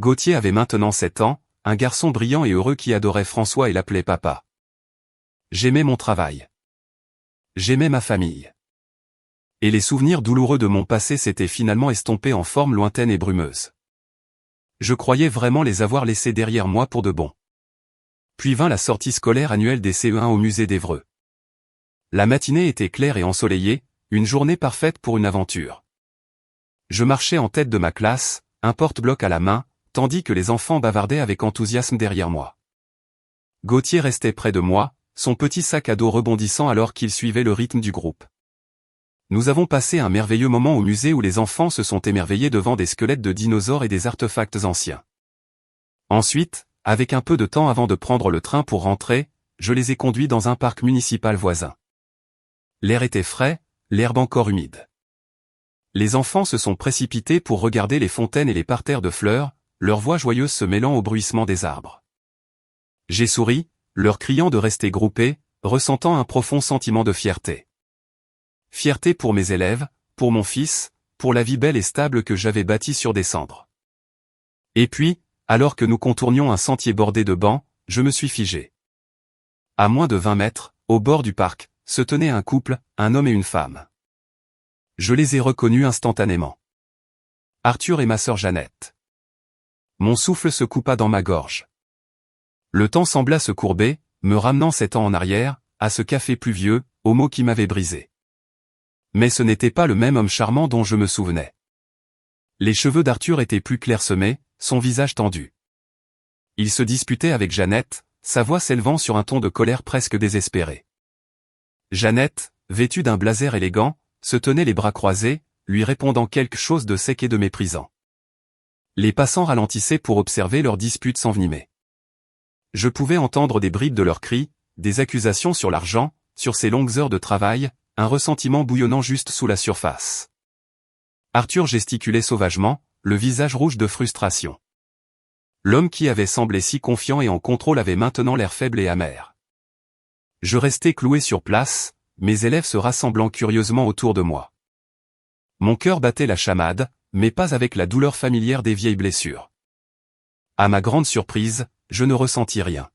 Gauthier avait maintenant 7 ans, un garçon brillant et heureux qui adorait François et l'appelait papa. J'aimais mon travail. J'aimais ma famille. Et les souvenirs douloureux de mon passé s'étaient finalement estompés en forme lointaine et brumeuse. Je croyais vraiment les avoir laissés derrière moi pour de bon. Puis vint la sortie scolaire annuelle des CE1 au musée d'Évreux. La matinée était claire et ensoleillée, une journée parfaite pour une aventure. Je marchais en tête de ma classe, un porte-bloc à la main, tandis que les enfants bavardaient avec enthousiasme derrière moi. Gauthier restait près de moi, son petit sac à dos rebondissant alors qu'il suivait le rythme du groupe. Nous avons passé un merveilleux moment au musée où les enfants se sont émerveillés devant des squelettes de dinosaures et des artefacts anciens. Ensuite, avec un peu de temps avant de prendre le train pour rentrer, je les ai conduits dans un parc municipal voisin. L'air était frais, l'herbe encore humide. Les enfants se sont précipités pour regarder les fontaines et les parterres de fleurs, leurs voix joyeuses se mêlant au bruissement des arbres. J'ai souri, leur criant de rester groupés, ressentant un profond sentiment de fierté. Fierté pour mes élèves, pour mon fils, pour la vie belle et stable que j'avais bâtie sur des cendres. Et puis, alors que nous contournions un sentier bordé de bancs, je me suis figé. À moins de 20 mètres, au bord du parc, se tenait un couple, un homme et une femme. Je les ai reconnus instantanément. Arthur et ma sœur Jeannette. Mon souffle se coupa dans ma gorge. Le temps sembla se courber, me ramenant 7 ans en arrière, à ce café pluvieux, aux mots qui m'avaient brisé. Mais ce n'était pas le même homme charmant dont je me souvenais. Les cheveux d'Arthur étaient plus clairsemés, son visage tendu. Il se disputait avec Jeannette, sa voix s'élevant sur un ton de colère presque désespéré. Jeannette, vêtue d'un blazer élégant, se tenait les bras croisés, lui répondant quelque chose de sec et de méprisant. Les passants ralentissaient pour observer leur dispute s'envenimer. Je pouvais entendre des bribes de leurs cris, des accusations sur l'argent, sur ses longues heures de travail, un ressentiment bouillonnant juste sous la surface. Arthur gesticulait sauvagement, le visage rouge de frustration. L'homme qui avait semblé si confiant et en contrôle avait maintenant l'air faible et amer. Je restais cloué sur place, mes élèves se rassemblant curieusement autour de moi. Mon cœur battait la chamade, mais pas avec la douleur familière des vieilles blessures. À ma grande surprise, je ne ressentis rien.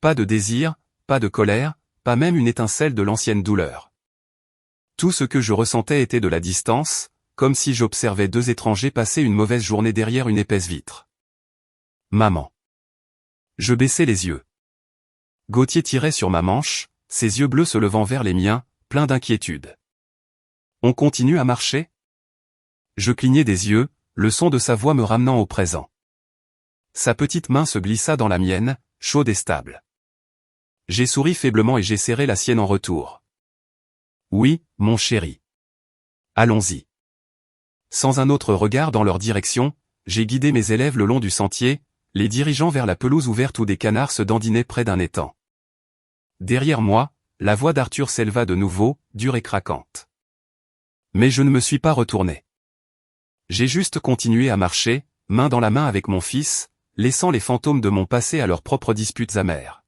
Pas de désir, pas de colère, pas même une étincelle de l'ancienne douleur. Tout ce que je ressentais était de la distance, comme si j'observais 2 étrangers passer une mauvaise journée derrière une épaisse vitre. Maman. Je baissai les yeux. Gauthier tirait sur ma manche, ses yeux bleus se levant vers les miens, pleins d'inquiétude. On continue à marcher ? Je clignai des yeux, le son de sa voix me ramenant au présent. Sa petite main se glissa dans la mienne, chaude et stable. J'ai souri faiblement et j'ai serré la sienne en retour. Oui, mon chéri. Allons-y. Sans un autre regard dans leur direction, j'ai guidé mes élèves le long du sentier, les dirigeant vers la pelouse ouverte où des canards se dandinaient près d'un étang. Derrière moi, la voix d'Arthur s'éleva de nouveau, dure et craquante. Mais je ne me suis pas retourné. J'ai juste continué à marcher, main dans la main avec mon fils, laissant les fantômes de mon passé à leurs propres disputes amères.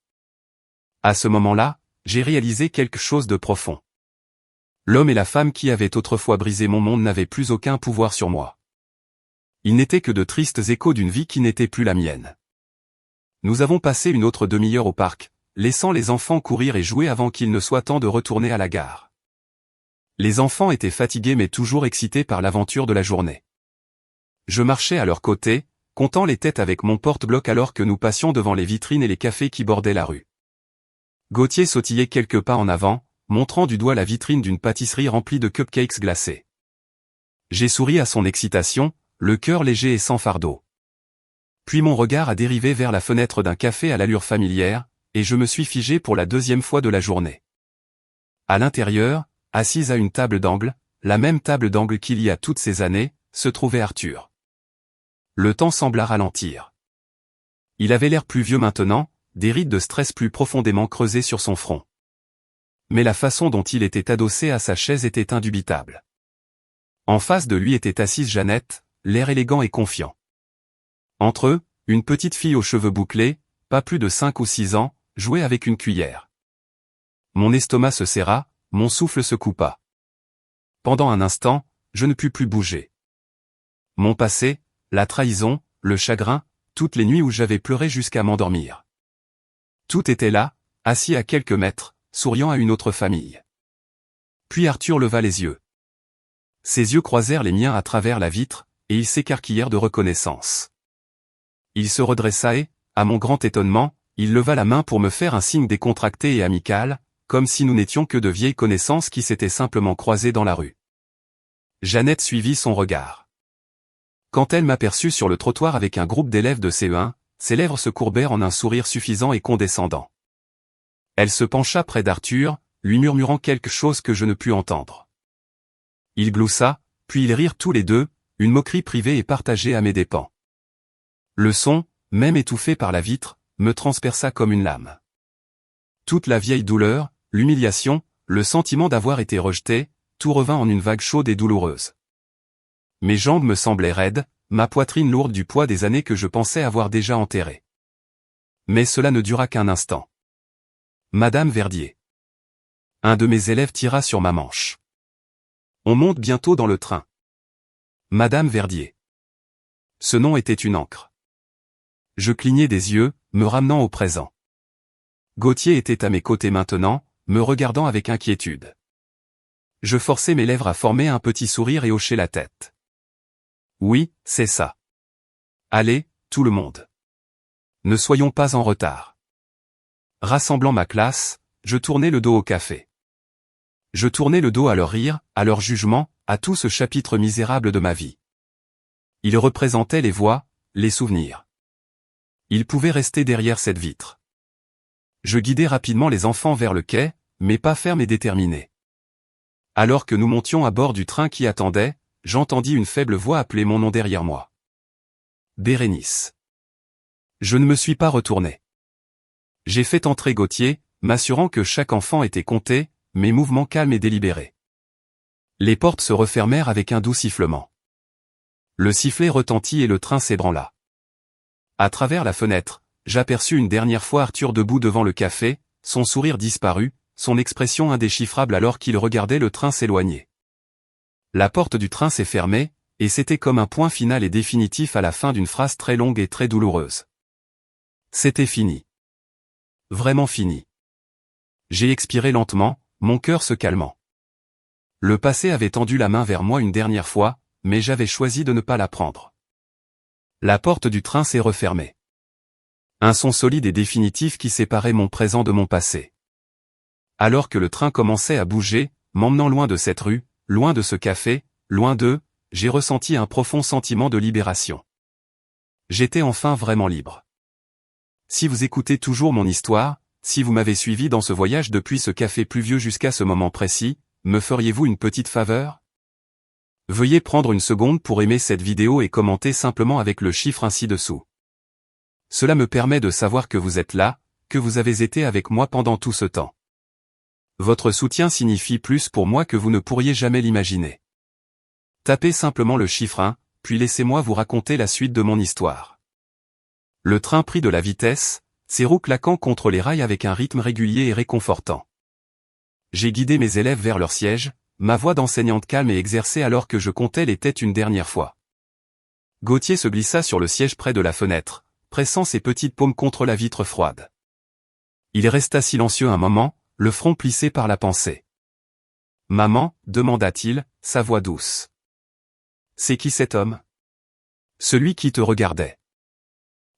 À ce moment-là, j'ai réalisé quelque chose de profond. L'homme et la femme qui avaient autrefois brisé mon monde n'avaient plus aucun pouvoir sur moi. Ils n'étaient que de tristes échos d'une vie qui n'était plus la mienne. Nous avons passé une autre demi-heure au parc, laissant les enfants courir et jouer avant qu'il ne soit temps de retourner à la gare. Les enfants étaient fatigués mais toujours excités par l'aventure de la journée. Je marchais à leur côté, comptant les têtes avec mon porte-bloc alors que nous passions devant les vitrines et les cafés qui bordaient la rue. Gauthier sautillait quelques pas en avant, montrant du doigt la vitrine d'une pâtisserie remplie de cupcakes glacés. J'ai souri à son excitation, le cœur léger et sans fardeau. Puis mon regard a dérivé vers la fenêtre d'un café à l'allure familière, et je me suis figé pour la 2e fois de la journée. À l'intérieur, assise à une table d'angle, la même table d'angle qu'il y a toutes ces années, se trouvait Arthur. Le temps sembla ralentir. Il avait l'air plus vieux maintenant, des rides de stress plus profondément creusées sur son front. Mais la façon dont il était adossé à sa chaise était indubitable. En face de lui était assise Jeannette, l'air élégant et confiant. Entre eux, une petite fille aux cheveux bouclés, pas plus de 5 ou 6 ans, jouait avec une cuillère. Mon estomac se serra, mon souffle se coupa. Pendant un instant, je ne pus plus bouger. Mon passé, la trahison, le chagrin, toutes les nuits où j'avais pleuré jusqu'à m'endormir. Tout était là, assis à quelques mètres, souriant à une autre famille. Puis Arthur leva les yeux. Ses yeux croisèrent les miens à travers la vitre, et ils s'écarquillèrent de reconnaissance. Il se redressa et, à mon grand étonnement, il leva la main pour me faire un signe décontracté et amical, comme si nous n'étions que de vieilles connaissances qui s'étaient simplement croisées dans la rue. Jeannette suivit son regard. Quand elle m'aperçut sur le trottoir avec un groupe d'élèves de CE1, ses lèvres se courbèrent en un sourire suffisant et condescendant. Elle se pencha près d'Arthur, lui murmurant quelque chose que je ne pus entendre. Il gloussa, puis ils rirent tous les deux, une moquerie privée et partagée à mes dépens. Le son, même étouffé par la vitre, me transperça comme une lame. Toute la vieille douleur, l'humiliation, le sentiment d'avoir été rejeté, tout revint en une vague chaude et douloureuse. Mes jambes me semblaient raides, ma poitrine lourde du poids des années que je pensais avoir déjà enterrées. Mais cela ne dura qu'un instant. Madame Verdier. Un de mes élèves tira sur ma manche. On monte bientôt dans le train. Madame Verdier. Ce nom était une encre. Je clignai des yeux, me ramenant au présent. Gauthier était à mes côtés maintenant, me regardant avec inquiétude. Je forçai mes lèvres à former un petit sourire et hochai la tête. Oui, c'est ça. Allez, tout le monde. Ne soyons pas en retard. Rassemblant ma classe, je tournai le dos au café. Je tournai le dos à leur rire, à leur jugement, à tout ce chapitre misérable de ma vie. Ils représentaient les voix, les souvenirs. Ils pouvaient rester derrière cette vitre. Je guidai rapidement les enfants vers le quai, mais pas ferme et déterminé. Alors que nous montions à bord du train qui attendait, j'entendis une faible voix appeler mon nom derrière moi. Bérénice. Je ne me suis pas retourné. J'ai fait entrer Gauthier, m'assurant que chaque enfant était compté, mes mouvements calmes et délibérés. Les portes se refermèrent avec un doux sifflement. Le sifflet retentit et le train s'ébranla. À travers la fenêtre, j'aperçus une dernière fois Arthur debout devant le café, son sourire disparut, son expression indéchiffrable alors qu'il regardait le train s'éloigner. La porte du train s'est fermée, et c'était comme un point final et définitif à la fin d'une phrase très longue et très douloureuse. C'était fini. Vraiment fini. J'ai expiré lentement, mon cœur se calmant. Le passé avait tendu la main vers moi une dernière fois, mais j'avais choisi de ne pas la prendre. La porte du train s'est refermée. Un son solide et définitif qui séparait mon présent de mon passé. Alors que le train commençait à bouger, m'emmenant loin de cette rue, loin de ce café, loin d'eux, j'ai ressenti un profond sentiment de libération. J'étais enfin vraiment libre. Si vous écoutez toujours mon histoire, si vous m'avez suivi dans ce voyage depuis ce café pluvieux jusqu'à ce moment précis, me feriez-vous une petite faveur? Veuillez prendre une seconde pour aimer cette vidéo et commenter simplement avec le chiffre ainsi dessous. Cela me permet de savoir que vous êtes là, que vous avez été avec moi pendant tout ce temps. Votre soutien signifie plus pour moi que vous ne pourriez jamais l'imaginer. Tapez simplement le chiffre 1, puis laissez-moi vous raconter la suite de mon histoire. Le train prit de la vitesse, ses roues claquant contre les rails avec un rythme régulier et réconfortant. J'ai guidé mes élèves vers leur siège, ma voix d'enseignante calme et exercée alors que je comptais les têtes une dernière fois. Gauthier se glissa sur le siège près de la fenêtre, pressant ses petites paumes contre la vitre froide. Il resta silencieux un moment, le front plissé par la pensée. « Maman » demanda-t-il, sa voix douce. « C'est qui cet homme ? » « Celui qui te regardait. »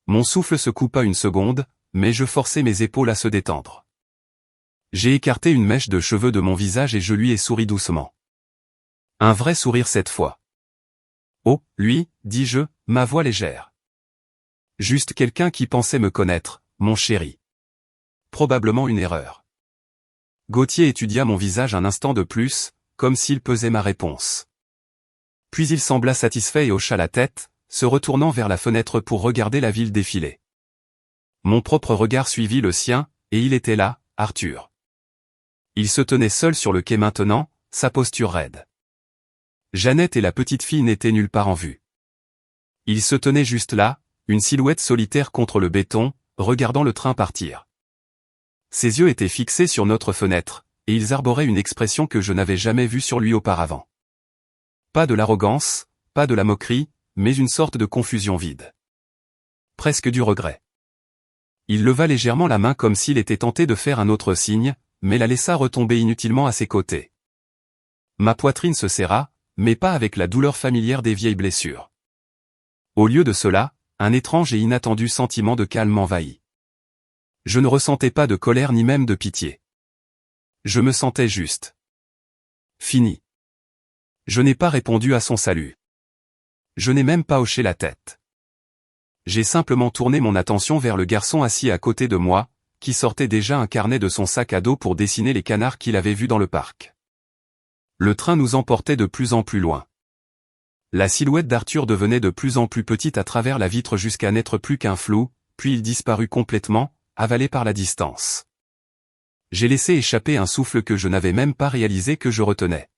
Mon souffle se coupa une seconde, mais je forçai mes épaules à se détendre. J'ai écarté une mèche de cheveux de mon visage et je lui ai souri doucement. Un vrai sourire cette fois. « Oh, lui, dis-je, ma voix légère. Juste quelqu'un qui pensait me connaître, mon chéri. Probablement une erreur. » Gauthier étudia mon visage un instant de plus, comme s'il pesait ma réponse. Puis il sembla satisfait et hocha la tête, se retournant vers la fenêtre pour regarder la ville défiler. Mon propre regard suivit le sien, et il était là, Arthur. Il se tenait seul sur le quai maintenant, sa posture raide. Jeannette et la petite fille n'étaient nulle part en vue. Il se tenait juste là, une silhouette solitaire contre le béton, regardant le train partir. Ses yeux étaient fixés sur notre fenêtre, et ils arboraient une expression que je n'avais jamais vue sur lui auparavant. Pas de l'arrogance, pas de la moquerie, mais une sorte de confusion vide. Presque du regret. Il leva légèrement la main comme s'il était tenté de faire un autre signe, mais la laissa retomber inutilement à ses côtés. Ma poitrine se serra, mais pas avec la douleur familière des vieilles blessures. Au lieu de cela, un étrange et inattendu sentiment de calme m'envahit. Je ne ressentais pas de colère ni même de pitié. Je me sentais juste. Fini. Je n'ai pas répondu à son salut. Je n'ai même pas hoché la tête. J'ai simplement tourné mon attention vers le garçon assis à côté de moi, qui sortait déjà un carnet de son sac à dos pour dessiner les canards qu'il avait vus dans le parc. Le train nous emportait de plus en plus loin. La silhouette d'Arthur devenait de plus en plus petite à travers la vitre jusqu'à n'être plus qu'un flou, puis il disparut complètement, avalé par la distance. J'ai laissé échapper un souffle que je n'avais même pas réalisé que je retenais.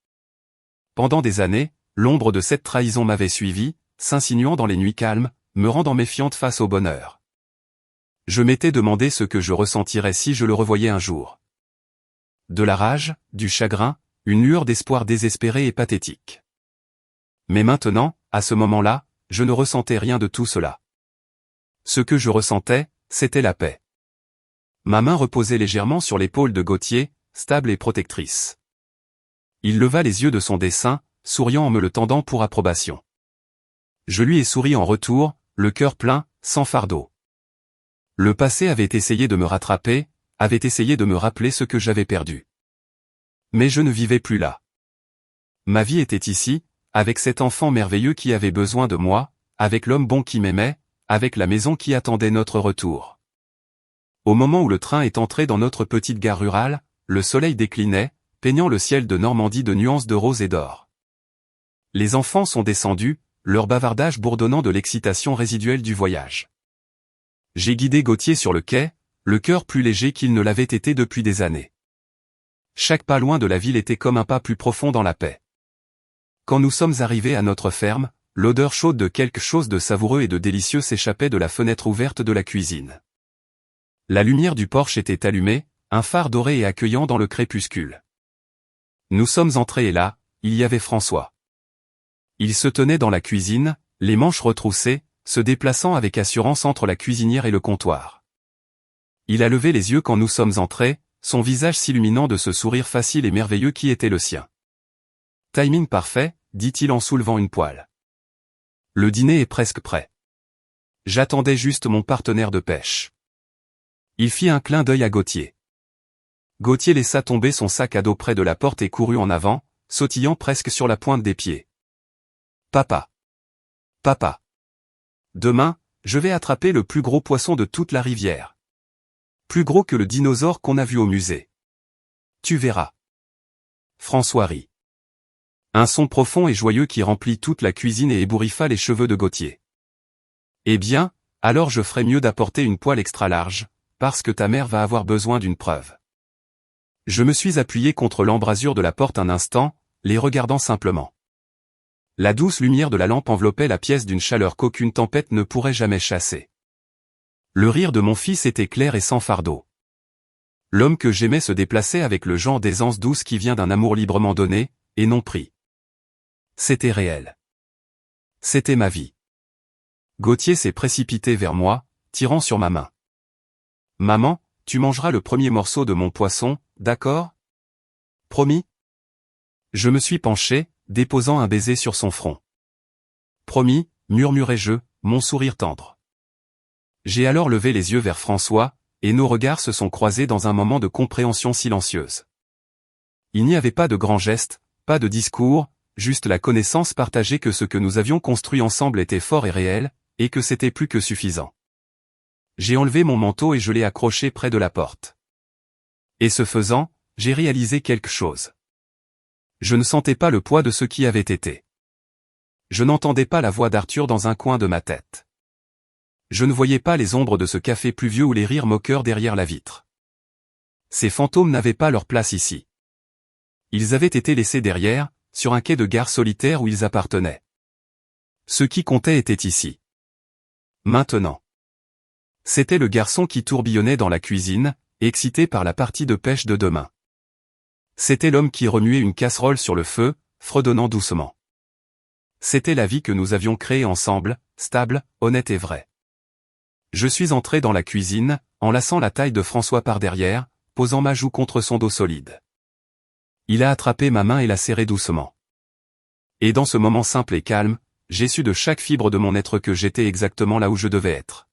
Pendant des années, l'ombre de cette trahison m'avait suivi, s'insinuant dans les nuits calmes, me rendant méfiante face au bonheur. Je m'étais demandé ce que je ressentirais si je le revoyais un jour. De la rage, du chagrin, une lueur d'espoir désespéré et pathétique. Mais maintenant, à ce moment-là, je ne ressentais rien de tout cela. Ce que je ressentais, c'était la paix. Ma main reposait légèrement sur l'épaule de Gauthier, stable et protectrice. Il leva les yeux de son dessin, souriant en me le tendant pour approbation. Je lui ai souri en retour, le cœur plein, sans fardeau. Le passé avait essayé de me rattraper, avait essayé de me rappeler ce que j'avais perdu. Mais je ne vivais plus là. Ma vie était ici, avec cet enfant merveilleux qui avait besoin de moi, avec l'homme bon qui m'aimait, avec la maison qui attendait notre retour. Au moment où le train est entré dans notre petite gare rurale, le soleil déclinait, peignant le ciel de Normandie de nuances de rose et d'or. Les enfants sont descendus, leur bavardage bourdonnant de l'excitation résiduelle du voyage. J'ai guidé Gauthier sur le quai, le cœur plus léger qu'il ne l'avait été depuis des années. Chaque pas loin de la ville était comme un pas plus profond dans la paix. Quand nous sommes arrivés à notre ferme, l'odeur chaude de quelque chose de savoureux et de délicieux s'échappait de la fenêtre ouverte de la cuisine. La lumière du porche était allumée, un phare doré et accueillant dans le crépuscule. Nous sommes entrés et là, il y avait François. Il se tenait dans la cuisine, les manches retroussées, se déplaçant avec assurance entre la cuisinière et le comptoir. Il a levé les yeux quand nous sommes entrés, son visage s'illuminant de ce sourire facile et merveilleux qui était le sien. « Timing parfait », dit-il en soulevant une poêle. « Le dîner est presque prêt. J'attendais juste mon partenaire de pêche. » Il fit un clin d'œil à Gauthier. Gauthier laissa tomber son sac à dos près de la porte et courut en avant, sautillant presque sur la pointe des pieds. « Papa. Papa. Demain, je vais attraper le plus gros poisson de toute la rivière. Plus gros que le dinosaure qu'on a vu au musée. Tu verras. » François rit. Un son profond et joyeux qui remplit toute la cuisine et ébouriffa les cheveux de Gauthier. « Eh bien, alors je ferais mieux d'apporter une poêle extra large, parce que ta mère va avoir besoin d'une preuve. » Je me suis appuyé contre l'embrasure de la porte un instant, les regardant simplement. La douce lumière de la lampe enveloppait la pièce d'une chaleur qu'aucune tempête ne pourrait jamais chasser. Le rire de mon fils était clair et sans fardeau. L'homme que j'aimais se déplaçait avec le genre d'aisance douce qui vient d'un amour librement donné, et non pris. C'était réel. C'était ma vie. Gauthier s'est précipité vers moi, tirant sur ma main. « Maman, tu mangeras le premier morceau de mon poisson, d'accord ? Promis ? » Je me suis penché, déposant un baiser sur son front. « Promis », murmurai-je, mon sourire tendre. J'ai alors levé les yeux vers François, et nos regards se sont croisés dans un moment de compréhension silencieuse. Il n'y avait pas de grands gestes, pas de discours, juste la connaissance partagée que ce que nous avions construit ensemble était fort et réel, et que c'était plus que suffisant. J'ai enlevé mon manteau et je l'ai accroché près de la porte. Et ce faisant, j'ai réalisé quelque chose. Je ne sentais pas le poids de ce qui avait été. Je n'entendais pas la voix d'Arthur dans un coin de ma tête. Je ne voyais pas les ombres de ce café pluvieux ou les rires moqueurs derrière la vitre. Ces fantômes n'avaient pas leur place ici. Ils avaient été laissés derrière, sur un quai de gare solitaire où ils appartenaient. Ce qui comptait était ici. Maintenant. C'était le garçon qui tourbillonnait dans la cuisine, excité par la partie de pêche de demain. C'était l'homme qui remuait une casserole sur le feu, fredonnant doucement. C'était la vie que nous avions créée ensemble, stable, honnête et vraie. Je suis entré dans la cuisine, enlaçant la taille de François par derrière, posant ma joue contre son dos solide. Il a attrapé ma main et l'a serrée doucement. Et dans ce moment simple et calme, j'ai su de chaque fibre de mon être que j'étais exactement là où je devais être.